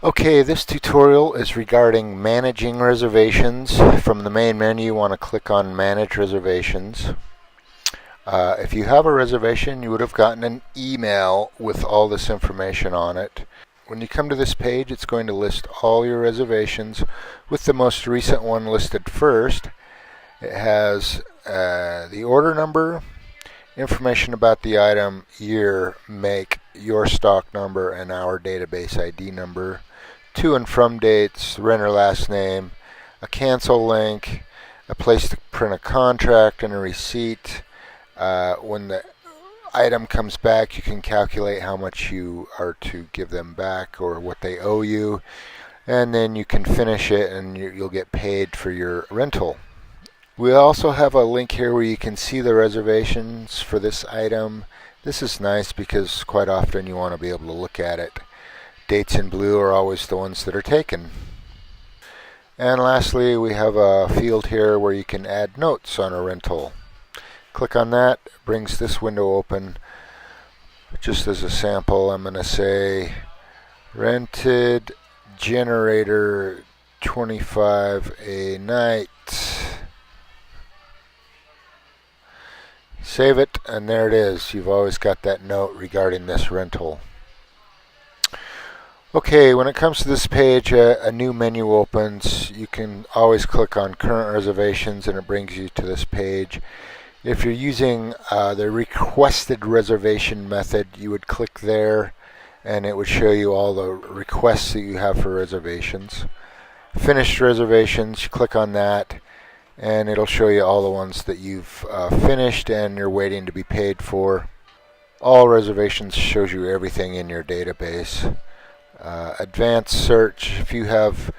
Okay, this tutorial is regarding managing reservations. From the main menu, you want to click on Manage Reservations. If you have a reservation, you would have gotten an email with all this information on it. When you come to this page, it's going to list all your reservations with the most recent one listed first. It has the order number, information about the item, year, make, your stock number, and our database ID number, to and from dates, renter last name, a cancel link, a place to print a contract and a receipt. When the item comes back, you can calculate how much you are to give them back or what they owe you, and then you can finish it and you'll get paid for your rental. We also have a link here where you can see the reservations for this item. This is nice because quite often you want to be able to look at it. Dates in blue are always the ones that are taken. And lastly, we have a field here where you can add notes on a rental. Click on that, it brings this window open. Just as a sample, I'm going to say rented generator 25 a night. Save it, and there it is. You've always got that note regarding this rental. Okay, when it comes to this page, a new menu opens. You can always click on Current Reservations and it brings you to this page. If you're using the requested reservation method, you would click there and it would show you all the requests that you have for reservations. Finished reservations, you click on that and it'll show you all the ones that you've finished and you're waiting to be paid for. All reservations shows you everything in your database. Advanced search, if you have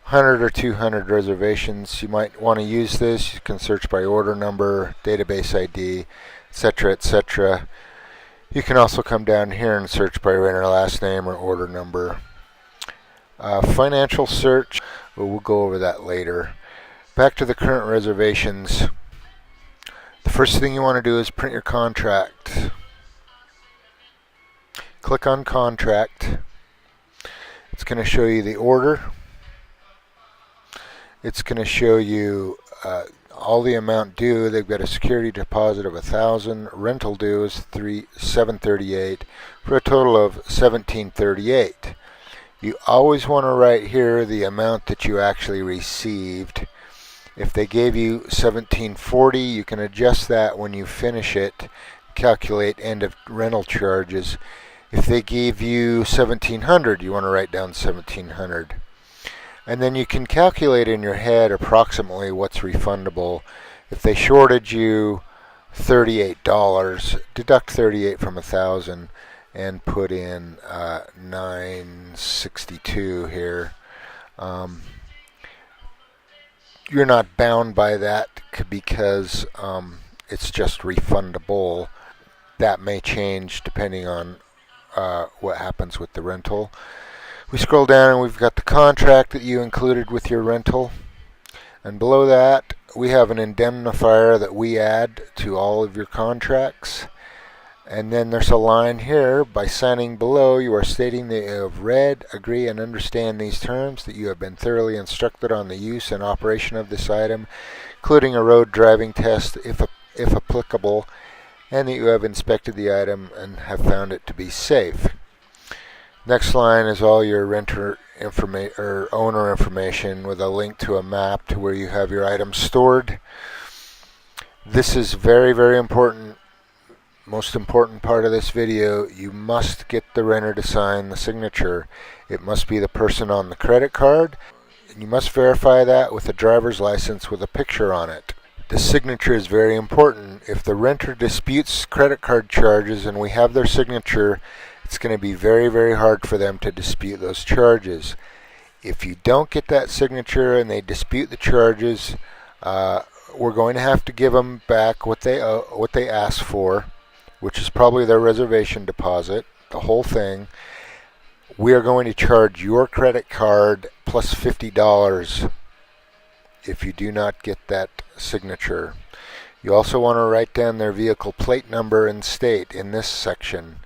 100 or 200 reservations, you might want to use this. You can search by order number, database ID, etc., etc. You can also come down here and search by renter last name or order number. Financial search, we'll go over that later. Back to the current reservations. The first thing you want to do is print your contract. Click on Contract. It's going to show you the order. It's going to show you all the amount due. They've got a security deposit of $1,000. Rental due is $738 for a total of $1,738. You always want to write here the amount that you actually received. If they gave you $1,740, you can adjust that when you finish it. Calculate end of rental charges. If they gave you $1,700, you want to write down $1,700. And then you can calculate in your head approximately what's refundable. If they shorted you $38, deduct 38 from 1,000 and put in 962 here. You're not bound by that because it's just refundable. That may change depending on what happens with the rental. We scroll down and we've got the contract that you included with your rental, and below that we have an indemnifier that we add to all of your contracts. And then there's a line here: by signing below, you are stating that you have read, agree, and understand these terms, that you have been thoroughly instructed on the use and operation of this item, including a road driving test if applicable, and that you have inspected the item and have found it to be safe. Next line is all your renter information or owner information with a link to a map to where you have your items stored. This is very, very important. Most important part of this video, you must get the renter to sign the signature. It must be the person on the credit card. You must verify that with a driver's license with a picture on it. The signature is very important. If the renter disputes credit card charges and we have their signature, it's going to be very, very hard for them to dispute those charges. If you don't get that signature and they dispute the charges, we're going to have to give them back what they asked for, which is probably their reservation deposit, the whole thing. We are going to charge your credit card plus $50 if you do not get that signature. You also want to write down their vehicle plate number and state in this section.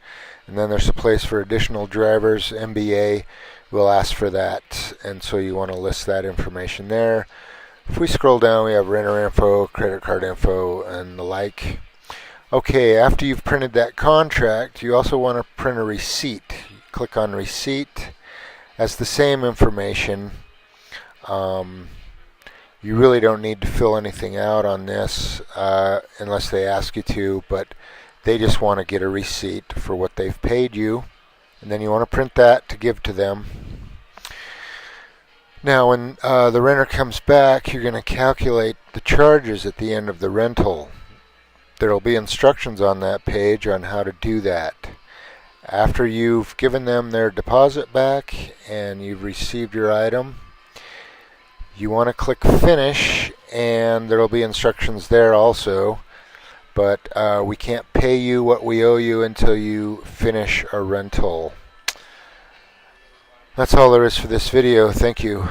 And then there's a place for additional drivers. MBA will ask for that, and so you want to list that information there. If we scroll down, we have renter info, credit card info, and the like. Okay, after you've printed that contract, you also want to print a receipt. Click on receipt. That's the same information. You really don't need to fill anything out on this unless they ask you to, but they just want to get a receipt for what they've paid you, and then you want to print that to give to them. Now when the renter comes back, you're going to calculate the charges at the end of the rental. There will be instructions on that page on how to do that. After you've given them their deposit back and you've received your item, you want to click Finish, and there will be instructions there also. But we can't pay you what we owe you until you finish a rental. That's all there is for this video. Thank you.